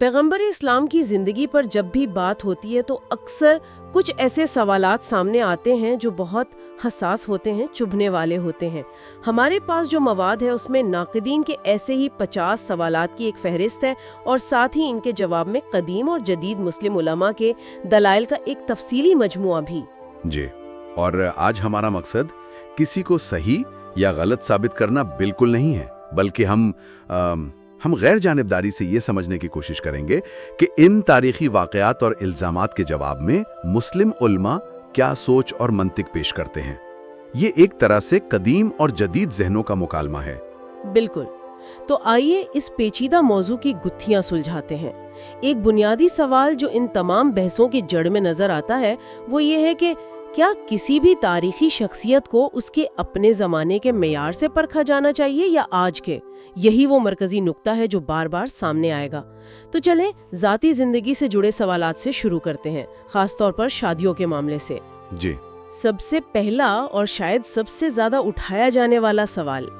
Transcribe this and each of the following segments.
पैगंबर इस्लाम की ज़िंदगी पर जब भी बात होती है तो अक्सर कुछ ऐसे सवालात सामने आते हैं जो बहुत हसास होते हैं, चुभने वाले होते हैं। हमारे पास जो मवाद है उसमें नाक़िदीन के ऐसे ही 50 सवालात की एक फहरिस्त है और साथ ही इनके जवाब में कदीम और जदीद मुस्लिम उलमा के दलाइल का एक तफसीली मजमुआ भी। जी, और आज हमारा मकसद किसी को सही या गलत साबित करना बिल्कुल नहीं है, बल्कि हम गैर जानिबदारी से ये समझने की कोशिश करेंगे कि इन तारीखी वाक़यात और इल्ज़ामात के जवाब में मुस्लिम उल्मा क्या सोच और मंतिक पेश करते हैं। ये एक तरह से कदीम और जदीद ज़हनों का मुकालमा है। बिल्कुल। तो आइए इस पेचीदा मौजू की गुत्थियां सुलझाते हैं। एक बुनियादी सवाल जो इन तमाम बहसों की जड़ में नजर आता है वो ये है कि क्या किसी भी तारीखी शख्सियत को उसके अपने ज़माने के मेयार से परखा जाना चाहिए या आज के? यही वो मरकजी नुक्ता है जो बार बार सामने आएगा। तो चलें ज़ाती ज़िंदगी से जुड़े सवालात से शुरू करते हैं, ख़ासतौर पर शादियों के मामले से। जी, सबसे पहला और शायद सबसे ज़्यादा उठाया जाने वाला सवाल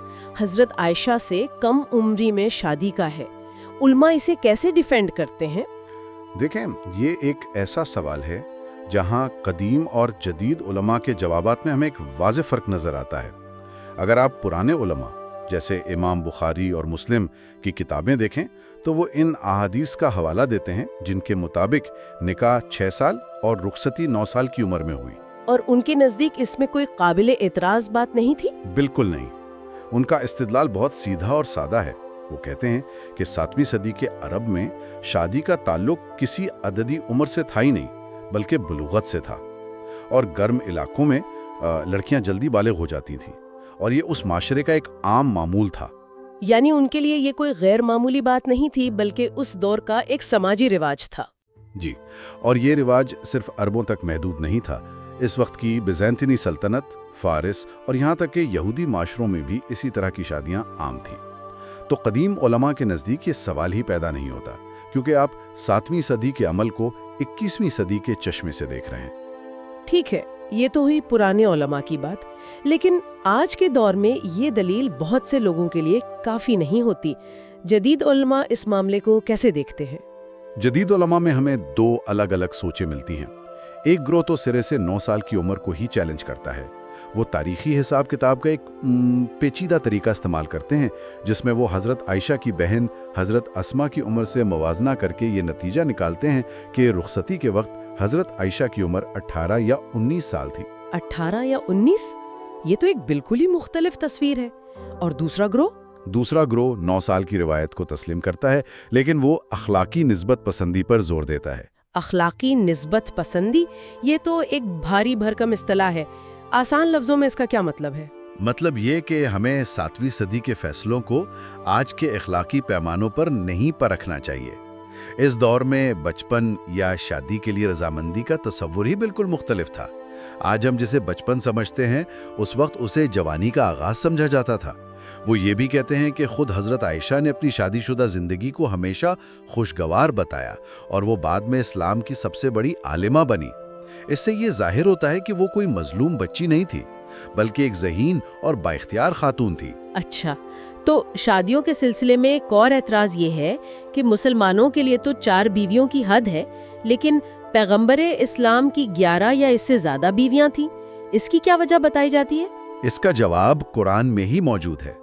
हज़रत आयशा से कम उम्री में शादी का है। उल्मा इसे कैसे डिफेंड करते हैं? देखें, ये एक ऐसा सवाल है जहां कदीम और जदीद उलमा के जवाबात में हमें एक वाज़े फ़र्क नज़र आता है। अगर आप पुराने उलमा जैसे इमाम बुखारी और मुस्लिम की किताबें देखें तो वो इन अहादीस का हवाला देते हैं जिनके मुताबिक निकाह 6 साल और रुखसती 9 साल की उम्र में हुई। और उनके नज़दीक इसमें कोई काबिल एतराज़ बात नहीं थी? बिल्कुल नहीं। उनका इस्तिदलाल बहुत सीधा और सादा है। वो कहते हैं कि 7वीं सदी के अरब में शादी का ताल्लुक किसी अददी उम्र से था ही नहीं, बल्कि बुलूगत से था। और गर्म इलाकों में लड़कियां जल्दी बालिग हो जाती थीं और ये उस माशरे का एक आम मामूल था। यानी उनके लिए ये कोई गैर मामूली बात नहीं थी, बल्कि उस दौर का एक समाजी रिवाज था। जी, और ये रिवाज सिर्फ अरबों तक महदूद नहीं था। इस वक्त की बिज़ैंतीनी सल्तनत, फारिस और यहाँ तक कि यहूदी माशरों में भी इसी तरह की शादियाँ आम थीं। तो कदीम उलमा के नज़दीक ये सवाल ही पैदा नहीं होता, क्योंकि आप 7वीं सदी के अमल को 21वीं सदी के चश्मे से देख रहे हैं। ठीक है, ये तो हुई पुराने उलमा की बात, लेकिन आज के दौर में ये दलील बहुत से लोगों के लिए काफ़ी नहीं होती। जदीद उलमा इस मामले को कैसे देखते हैं? जदीद उलमा में हमें 2 अलग अलग सोचें मिलती हैं। एक ग्रोह तो सिरे से 9 साल की उम्र को ही चैलेंज करता है। वो तारीखी हिसाब किताब का एक पेचीदा तरीका इस्तेमाल करते हैं, जिसमें वो हज़रत आयशा की बहन हज़रत अस्मा की उम्र से मवाजना करके ये नतीजा निकालते हैं कि रुखसती के वक्त हज़रत आयशा की उम्र 18 या 19 साल थी। 18 या 19? ये तो एक बिल्कुल ही मुख्तलिफ तस्वीर है। और दूसरा ग्रोह 9 साल की रिवायत को तस्लीम करता है, लेकिन वो अखलाकी निस्बत पसंदी पर जोर देता है। अखलाकी निस्बत पसंदी, ये तो एक भारी भरकम इस्तिलाह है। आसान लफ्जों में इसका क्या मतलब है? मतलब ये कि हमें 7वीं सदी के फैसलों को आज के अखलाकी पैमानों पर नहीं परखना चाहिए। इस दौर में बचपन या शादी के लिए रजामंदी का तस्वुर ही बिल्कुल मुख्तलिफ था। आज हम जिसे बचपन समझते हैं, उस वक्त उसे जवानी का आगाज समझा जाता था। वो ये भी कहते हैं कि खुद हज़रत आयशा ने अपनी शादीशुदा ज़िंदगी को हमेशा खुशगवार बताया और वो बाद में इस्लाम की सबसे बड़ी आलिमा बनी। इससे ये जाहिर होता है कि वो कोई मजलूम बच्ची नहीं थी, बल्कि एक ज़हीन और बाइख्तियार खातून थी। अच्छा, तो शादियों के सिलसिले में एक और एतराज़ ये है कि मुसलमानों के लिए तो 4 बीवियों की हद है, लेकिन पैगंबर इस्लाम की 11 या इससे ज़्यादा बीवियां थीं। इसकी क्या वजह बताई जाती है? इसका जवाब कुरान में ही मौजूद है,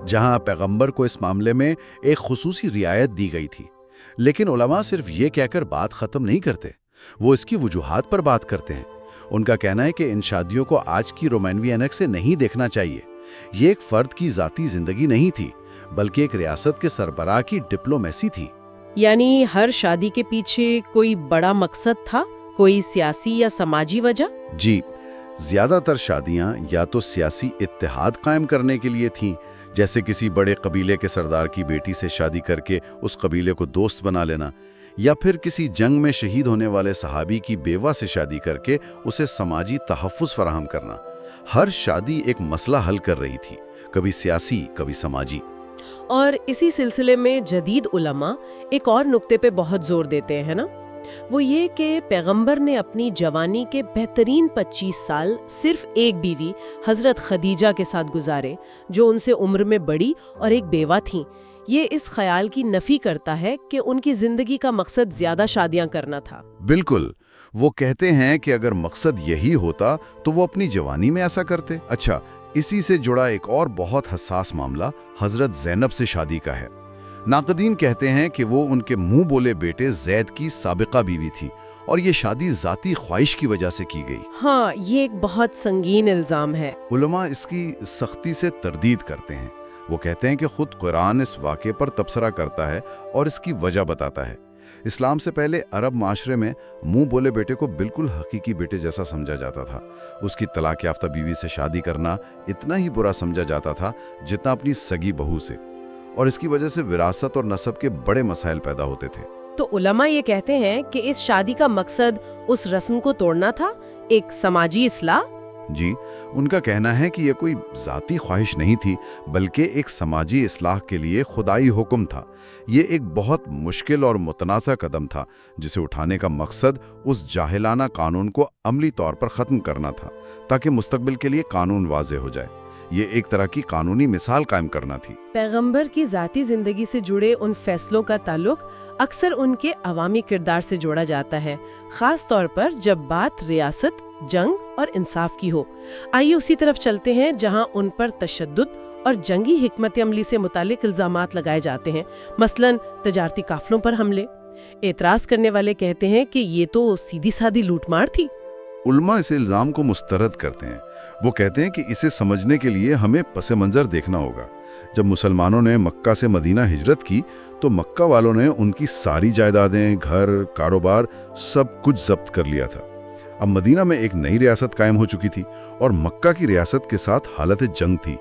जहां पैगंबर को इस मामले में एक खुसूसी रियायत दी गई थी। लेकिन उलमा सिर्फ ये कहकर बात ख़त्म नहीं करते, वो इसकी वजूहात पर बात करते हैं। उनका कहना है कि इन शादियों को आज की रोमानवी ऐनक से नहीं देखना चाहिए। ये एक फ़र्द की ज़ाती ज़िंदगी नहीं थी, बल्कि एक रियासत के सरबराह की डिप्लोमेसी थी। यानी हर शादी के पीछे कोई बड़ा मकसद था, कोई सियासी या समाजी वजह? जी, ज़्यादातर शादियाँ या तो सियासी इत्तेहाद कायम करने के लिए थीं, जैसे किसी बड़े कबीले के सरदार की बेटी से शादी करके उस कबीले को दोस्त बना लेना, या फिर किसी जंग में शहीद होने वाले सहाबी की बेवा से शादी करके उसे समाजी तहफ़्फ़ुज़ फराहम करना। हर शादी एक मसला हल कर रही थी, कभी सियासी, कभी समाजी। और इसी सिलसिले में जदीद उलमा एक और नुक्ते पे बहुत जोर देते हैं ना, वो ये कि पैगंबर ने अपनी जवानी के बेहतरीन 25 साल सिर्फ एक बीवी हज़रत खदीजा के साथ गुजारे, जो उनसे उम्र में बड़ी और एक बेवा थीं। یہ اس خیال کی نفی کرتا ہے کہ ان کی زندگی کا مقصد زیادہ شادیاں کرنا تھا۔ بالکل، وہ کہتے ہیں کہ اگر مقصد یہی ہوتا تو وہ اپنی جوانی میں ایسا کرتے۔ اچھا، اسی سے جڑا ایک اور بہت حساس معاملہ حضرت زینب سے شادی کا ہے۔ ناقدین کہتے ہیں کہ وہ ان کے منہ بولے بیٹے زید کی سابقہ بیوی تھی اور یہ شادی ذاتی خواہش کی وجہ سے کی گئی۔ ہاں، یہ ایک بہت سنگین الزام ہے۔ علماء اس کی سختی سے تردید کرتے ہیں۔ وہ کہتے ہیں کہ خود قرآن اس واقعے پر تبصرہ کرتا ہے اور اس کی وجہ بتاتا ہے۔ اسلام سے پہلے عرب معاشرے میں منہ بولے بیٹے کو بالکل حقیقی بیٹے جیسا سمجھا جاتا تھا۔ اس کی طلاق یافتہ بیوی سے شادی کرنا اتنا ہی برا سمجھا جاتا تھا جتنا اپنی سگی بہو سے، اور اس کی وجہ سے وراثت اور نسب کے بڑے مسائل پیدا ہوتے تھے۔ تو علماء یہ کہتے ہیں کہ اس شادی کا مقصد اس رسم کو توڑنا تھا، ایک سماجی اصلاح۔ جی، ان کا کہنا ہے کہ یہ کوئی ذاتی خواہش نہیں تھی بلکہ ایک سماجی اصلاح کے لیے خدائی حکم تھا۔ یہ ایک بہت مشکل اور متنازع قدم تھا جسے اٹھانے کا مقصد اس جاہلانہ قانون کو عملی طور پر ختم کرنا تھا تاکہ مستقبل کے لیے قانون واضح ہو جائے۔ یہ ایک طرح کی قانونی مثال قائم کرنا تھی۔ پیغمبر کی ذاتی زندگی سے جڑے ان فیصلوں کا تعلق اکثر ان کے عوامی کردار سے جوڑا جاتا ہے، خاص طور پر جب بات ریاست، جنگ اور انصاف کی ہو۔ آئیے اسی طرف چلتے ہیں جہاں ان پر تشدد اور جنگی حکمت عملی سے متعلق الزامات لگائے جاتے ہیں، مثلاً تجارتی قافلوں پر حملے۔ اعتراض کرنے والے کہتے ہیں کہ یہ تو سیدھی سادی لوٹ مار تھی۔ علماء اس الزام کو مسترد کرتے ہیں۔ وہ کہتے ہیں کہ اسے سمجھنے کے لیے ہمیں پس منظر دیکھنا ہوگا۔ جب مسلمانوں نے مکہ سے مدینہ ہجرت کی تو مکہ والوں نے ان کی ساری جائیدادیں، گھر، کاروبار سب کچھ ضبط کر لیا تھا۔ اب مدینہ میں ایک نئی ریاست قائم ہو چکی تھی اور مکہ کی ریاست کے ساتھ حالت جنگ تھی،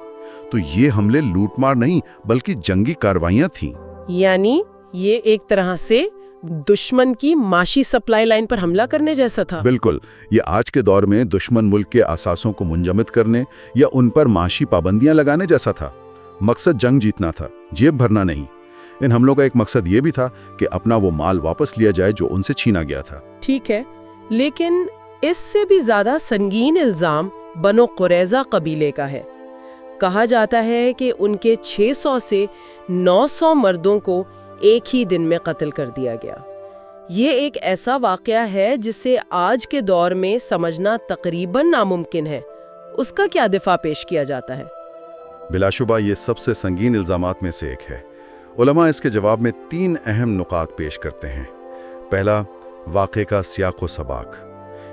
تو یہ حملے لوٹ مار نہیں بلکہ جنگی کاروائیاں تھیں۔ یعنی یہ ایک طرح سے دشمن کی معاشی سپلائی لائن پر حملہ کرنے جیسا تھا۔ بالکل، یہ آج کے دور میں دشمن ملک کے اثاثوں کو منجمد کرنے یا ان پر معاشی پابندیاں لگانے جیسا تھا۔ مقصد جنگ جیتنا تھا، جیب بھرنا نہیں۔ ان حملوں کا ایک مقصد یہ بھی تھا کہ اپنا وہ مال واپس لیا جائے جو ان سے چھینا گیا تھا۔ ٹھیک ہے، لیکن اس سے بھی زیادہ سنگین الزام بنو قریظہ قبیلے کا ہے۔ کہا جاتا ہے کہ ان کے 600 سے 900 مردوں کو ایک ہی دن میں قتل کر دیا گیا۔ یہ ایک ایسا واقعہ ہے جسے آج کے دور میں سمجھنا تقریباً ناممکن ہے۔ اس کا کیا دفاع پیش کیا جاتا ہے؟ بلا شبہ یہ سب سے سنگین الزامات میں سے ایک ہے۔ علماء اس کے جواب میں 3 اہم نکات پیش کرتے ہیں۔ پہلا، واقعے کا سیاق و سباق۔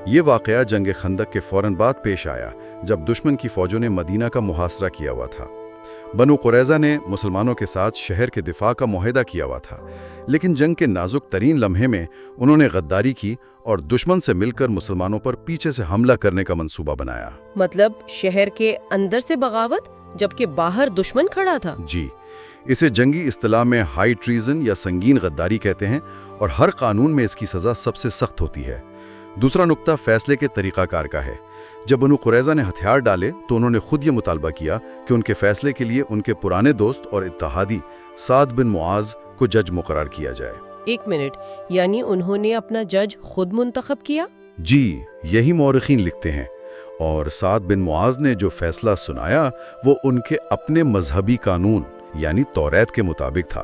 یہ واقعہ جنگ خندق کے فوراً بعد پیش آیا جب دشمن کی فوجوں نے مدینہ کا محاصرہ کیا ہوا تھا۔ بنو قریظہ نے مسلمانوں کے ساتھ شہر کے دفاع کا معاہدہ کیا ہوا تھا، لیکن جنگ کے نازک ترین لمحے میں انہوں نے غداری کی اور دشمن سے مل کر مسلمانوں پر پیچھے سے حملہ کرنے کا منصوبہ بنایا۔ مطلب شہر کے اندر سے بغاوت جبکہ باہر دشمن کھڑا تھا؟ جی، اسے جنگی اصطلاح میں ہائی ٹریزن یا سنگین غداری کہتے ہیں اور ہر قانون میں اس کی سزا سب سے سخت ہوتی ہے۔ دوسرا نقطہ فیصلے کے طریقہ کار کا ہے۔ جب بنو قریظہ نے ہتھیار ڈالے تو انہوں نے خود یہ مطالبہ کیا کہ ان کے فیصلے کے لیے ان کے پرانے دوست اور اتحادی سعد بن معاذ کو جج مقرر کیا جائے۔ ایک منٹ، یعنی انہوں نے اپنا جج خود منتخب کیا؟ جی، یہی مورخین لکھتے ہیں، اور سعد بن معاذ نے جو فیصلہ سنایا وہ ان کے اپنے مذہبی قانون یعنی توریت کے مطابق تھا۔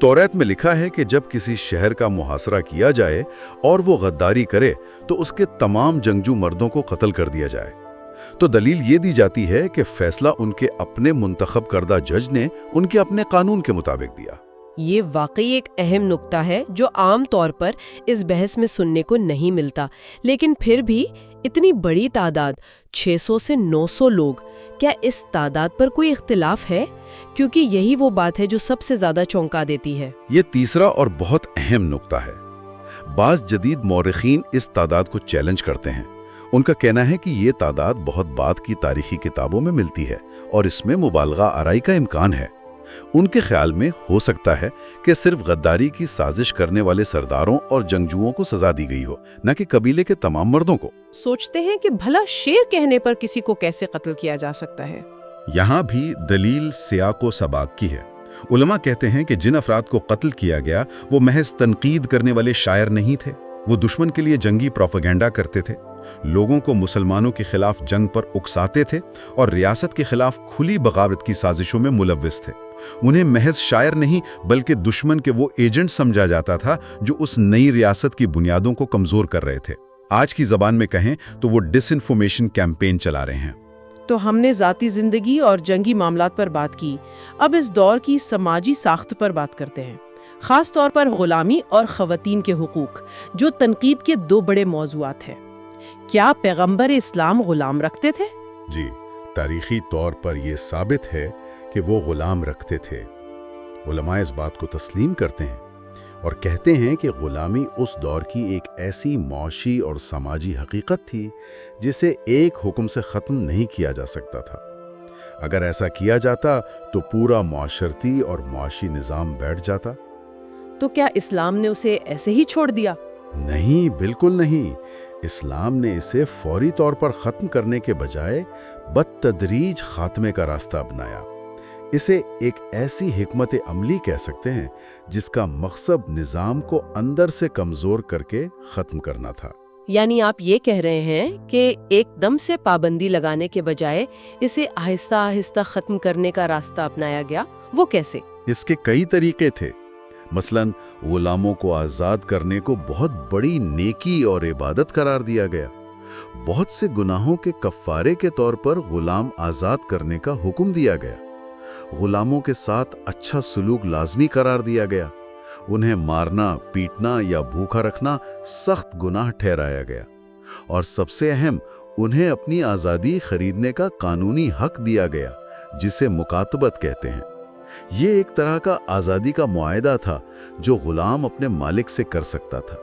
توریت میں لکھا ہے کہ جب کسی شہر کا محاصرہ کیا جائے اور وہ غداری کرے تو اس کے تمام جنگجو مردوں کو قتل کر دیا جائے۔ تو دلیل یہ دی جاتی ہے کہ فیصلہ ان کے اپنے منتخب کردہ جج نے ان کے اپنے قانون کے مطابق دیا۔ یہ واقعی ایک اہم نکتہ ہے جو عام طور پر اس بحث میں سننے کو نہیں ملتا، لیکن پھر بھی اتنی بڑی تعداد 600 سے 900 لوگ، کیا اس تعداد پر کوئی اختلاف ہے؟ کیونکہ یہی وہ بات ہے جو سب سے زیادہ چونکا دیتی ہے۔ یہ تیسرا اور بہت اہم نکتہ ہے۔ بعض جدید مورخین اس تعداد کو چیلنج کرتے ہیں۔ ان کا کہنا ہے کہ یہ تعداد بہت بعد کی تاریخی کتابوں میں ملتی ہے اور اس میں مبالغہ آرائی کا امکان ہے۔ ان کے خیال میں ہو سکتا ہے کہ صرف غداری کی سازش کرنے والے سرداروں اور جنگجوؤں کو سزا دی گئی ہو، نہ کہ قبیلے کے تمام مردوں کو۔ سوچتے ہیں کہ بھلا شیر کہنے پر کسی کو کیسے قتل کیا جا سکتا ہے؟ یہاں بھی دلیل سیاق و سباق کی ہے۔ علماء کہتے ہیں کہ جن افراد کو قتل کیا گیا وہ محض تنقید کرنے والے شاعر نہیں تھے، وہ دشمن کے لیے جنگی پروپیگنڈا کرتے تھے، لوگوں کو مسلمانوں کے خلاف جنگ پر اکساتے تھے اور ریاست کے خلاف کھلی بغاوت کی سازشوں میں ملوث تھے۔ उन्हें महज शायर नहीं बल्कि दुश्मन के वो एजेंट समझा जाता था जो उस नई रियासत की बुनियादों को कमजोर कर रहे थे। आज की जबान में कहें तो वो डिसइंफॉर्मेशन कैंपेन चला रहे हैं। तो हमने ज़ाती ज़िंदगी और जंगी मामलात पर बात की, अब इस दौर की समाजी साख्त पर बात करते हैं, ख़ास तौर पर ग़ुलामी और ख़वातीन के हुकूक, जो तनकीद के दो बड़े मौज़ूआत हैं। क्या पैगंबर इस्लाम ग़ुलाम रखते थे? जी, तारीखी तौर पर यह साबित है कि वो ग़ुलाम रखते थे। उलमा इस बात को तस्लीम करते हैं और कहते हैं कि ग़ुलामी उस दौर की एक ऐसी मौशी और समाजी हकीकत थी जिसे एक हुक्म से ख़त्म नहीं किया जा सकता था। अगर ऐसा किया जाता तो पूरा माशरती और मुआशी निज़ाम बैठ जाता। तो क्या इस्लाम ने उसे ऐसे ही छोड़ दिया? नहीं, बिल्कुल नहीं। इस्लाम ने इसे फौरी तौर पर ख़त्म करने के बजाय बदतदरीज खात्मे का रास्ता अपनाया। इसे एक ऐसी हिकमत अमली कह सकते हैं जिसका मकसद निज़ाम को अंदर से कमज़ोर करके ख़त्म करना था। यानी आप ये कह रहे हैं कि एकदम से पाबंदी लगाने के बजाय इसे आहिस्ता आहिस्ता ख़त्म करने का रास्ता अपनाया गया। वो कैसे? इसके कई तरीके थे। मसलन गुलामों को आज़ाद करने को बहुत बड़ी नेकी और इबादत करार दिया गया। बहुत से गुनाहों के कफ़ारे के तौर पर गुलाम आज़ाद करने का हुक्म दिया गया। गुलामों के साथ अच्छा सलूक लाजमी करार दिया गया। उन्हें मारना, पीटना या भूखा रखना सख्त गुनाह ठहराया गया। और सबसे अहम, उन्हें अपनी आज़ादी खरीदने का कानूनी हक दिया गया, जिसे मुकातबत कहते हैं। ये एक तरह का आज़ादी का मुआहदा था जो गुलाम अपने मालिक से कर सकता था।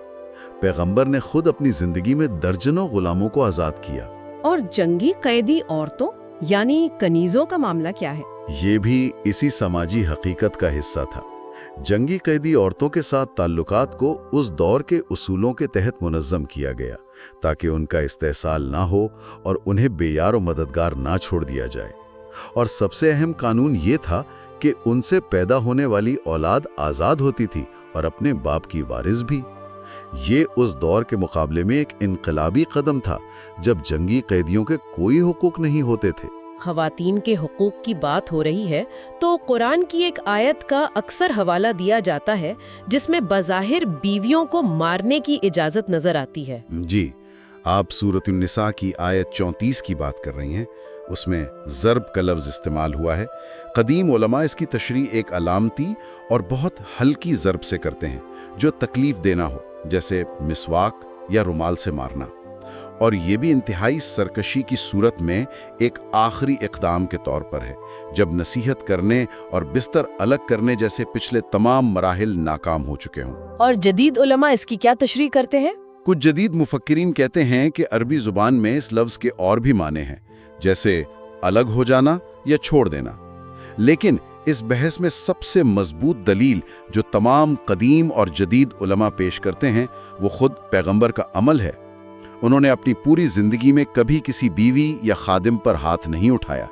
पैगंबर ने खुद अपनी जिंदगी में दर्जनों गुलामों को आज़ाद किया। और जंगी कैदी औरतों यानी कनीज़ों का मामला क्या है? ये भी इसी समाजी हकीकत का हिस्सा था। जंगी कैदी औरतों के साथ ताल्लुकात को उस दौर के उसूलों के तहत मुनज़्ज़म किया गया ताकि उनका इस्तेहसाल ना हो और उन्हें बेयार और मददगार ना छोड़ दिया जाए। और सबसे अहम कानून ये था कि उनसे पैदा होने वाली औलाद आज़ाद होती थी और अपने बाप की वारिस भी। ये उस दौर के मुकाबले में एक इनकलाबी कदम था जब जंगी कैदियों के कोई हुकूक नहीं होते थे। ख़वातीन के हुकूक की बात हो रही है तो कुरान की एक आयत का अक्सर हवाला दिया जाता है जिसमें बज़ाहिर बीवियों को मारने की इजाज़त नज़र आती है। जी, आप सूरत निसा की आयत 34 की बात कर रही हैं। उसमें ज़र्ब का लफ्ज़ इस्तेमाल हुआ है। कदीम उलमा इसकी तशरीह एक अलामती और बहुत हल्की ज़र्ब से करते हैं जो तकलीफ़ देना हो, जैसे मिसवाक या रुमाल से मारना। और ये भी इंतहाई सरकशी की सूरत में एक आखिरी इक़दाम के तौर पर है, जब नसीहत करने और बिस्तर अलग करने जैसे पिछले तमाम मराहिल नाकाम हो चुके हों। और जदीद उलमा इसकी क्या तशरीह करते हैं? कुछ जदीद मुफक्किरीन कहते हैं कि अरबी ज़ुबान में इस लफ्ज़ के और भी माने हैं, जैसे अलग हो जाना या छोड़ देना। लेकिन इस बहस में सबसे मजबूत दलील जो तमाम कदीम और जदीद उलमा पेश करते हैं वो खुद पैगंबर का अमल है। उन्होंने अपनी पूरी जिंदगी में कभी किसी बीवी या खादिम पर हाथ नहीं उठाया।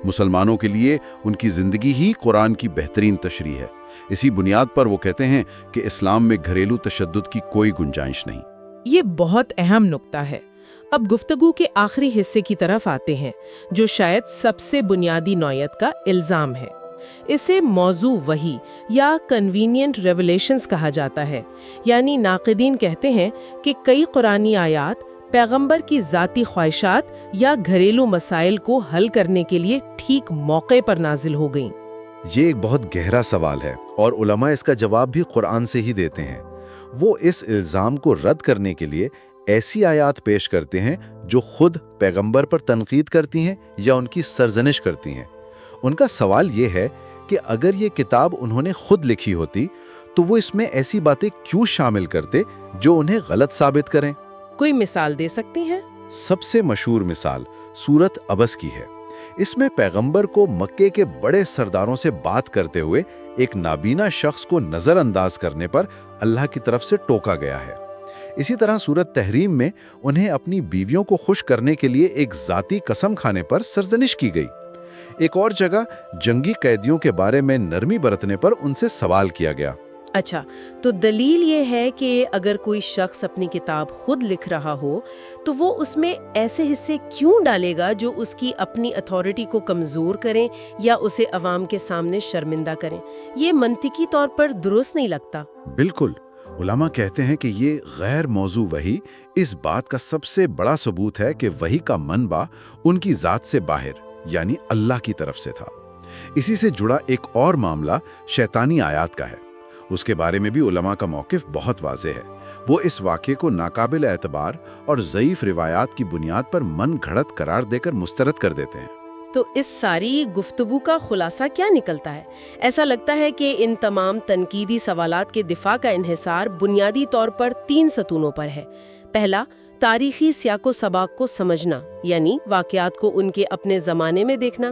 मुसलमानों के लिए उनकी जिंदगी ही कुरान की बेहतरीन तशरीह है। इसी बुनियाद पर वो कहते हैं कि इस्लाम में घरेलू तशद्दुद की कोई गुंजाइश नहीं। ये बहुत अहम नुक्ता है। अब गुफ्तगू के आखिरी हिस्से की तरफ आते हैं जो शायद सबसे बुनियादी नौयत का इल्ज़ाम है। इसे मौजू वही या कन्वीनियंट रेवलेशंस कहा जाता है। यानी नाक़िदीन कहते हैं कि कई कुरानी आयात पैगंबर की ज़ाती ख्वाहिशात या घरेलू मसाइल को हल करने के लिए ठीक मौके पर नाजिल हो गईं। ये एक बहुत गहरा सवाल है और उलमा इसका जवाब भी कुरान से ही देते हैं। वो इस इल्ज़ाम को रद्द करने के लिए ऐसी आयात पेश करते हैं जो खुद पैगंबर पर तनकीद करती हैं या उनकी सरजनिश करती हैं। उनका सवाल ये है कि अगर ये किताब उन्होंने खुद लिखी होती तो वो इसमें ऐसी बातें क्यों शामिल करते जो उन्हें गलत साबित करें। कोई मिसाल दे सकती हैं? सबसे मशहूर मिसाल सूरत अबस की है। इसमें पैगंबर को मक्के के बड़े सरदारों से बात करते हुए एक नाबीना शख्स को नज़रअंदाज करने पर अल्लाह की तरफ से टोका गया है। इसी तरह सूरत तहरीम में उन्हें अपनी बीवियों को खुश करने के लिए एक ज़ाती कसम खाने पर सरजनिश की गई। एक और जगह जंगी कैदियों के बारे में नरमी बरतने पर उनसे सवाल किया गया। اچھا، تو دلیل یہ ہے کہ اگر کوئی شخص اپنی کتاب خود لکھ رہا ہو تو وہ اس میں ایسے حصے کیوں ڈالے گا جو اس کی اپنی اتھارٹی کو کمزور کریں یا اسے عوام کے سامنے شرمندہ کریں؟ یہ منطقی طور پر درست نہیں لگتا۔ بالکل، علماء کہتے ہیں کہ یہ غیر موضوع وحی اس بات کا سب سے بڑا ثبوت ہے کہ وحی کا منبع ان کی ذات سے باہر یعنی اللہ کی طرف سے تھا۔ اسی سے جڑا ایک اور معاملہ شیطانی آیات کا ہے۔ اس کے بارے میں بھی علماء کا موقف بہت واضح ہے۔ وہ اس واقعے کو ناقابل اعتبار اور ضعیف روایات کی بنیاد پر من گھڑت قرار دے کر مسترد کر دیتے ہیں۔ تو اس ساری گفتگو کا خلاصہ کیا نکلتا ہے؟ ایسا لگتا ہے کہ ان تمام تنقیدی سوالات کے دفاع کا انحصار بنیادی طور پر 3 ستونوں پر ہے۔ پہلا، تاریخی سیاق و سباق کو سمجھنا، یعنی واقعات کو ان کے اپنے زمانے میں دیکھنا۔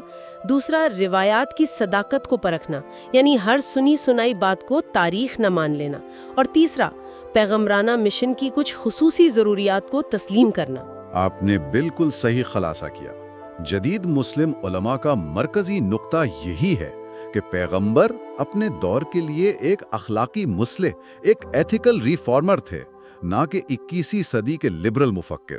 دوسرا، روایات کی صداقت کو پرکھنا، یعنی ہر سنی سنائی بات کو تاریخ نہ مان لینا۔ اور تیسرا، پیغمبرانہ مشن کی کچھ خصوصی ضروریات کو تسلیم کرنا۔ آپ نے بالکل صحیح خلاصہ کیا۔ جدید مسلم علماء کا مرکزی نقطہ یہی ہے کہ پیغمبر اپنے دور کے لیے ایک اخلاقی مصلح، ایک ایتھیکل ریفارمر تھے، نہ کہ 21ویں صدی کے لبرل مفکر۔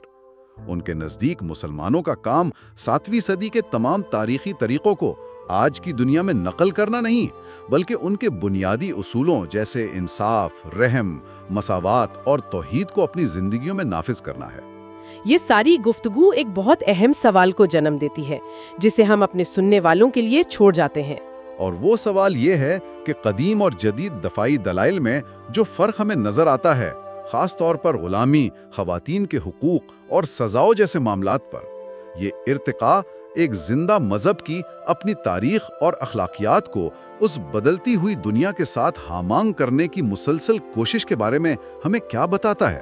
ان کے نزدیک مسلمانوں کا کام 7ویں صدی کے تمام تاریخی طریقوں کو آج کی دنیا میں نقل کرنا نہیں، بلکہ ان کے بنیادی اصولوں جیسے انصاف، رحم، مساوات اور توحید کو اپنی زندگیوں میں نافذ کرنا ہے۔ یہ ساری گفتگو ایک بہت اہم سوال کو جنم دیتی ہے، جسے ہم اپنے سننے والوں کے لیے چھوڑ جاتے ہیں۔ اور وہ سوال یہ ہے کہ قدیم اور جدید دفاعی دلائل میں جو فرق ہمیں نظر آتا ہے، خاص طور پر غلامی، خواتین کے حقوق اور سزاؤں جیسے معاملات پر، یہ ارتقاء ایک زندہ مذہب کی اپنی تاریخ اور اخلاقیات کو اس بدلتی ہوئی دنیا کے ساتھ ہم آہنگ کرنے کی مسلسل کوشش کے بارے میں ہمیں کیا بتاتا ہے؟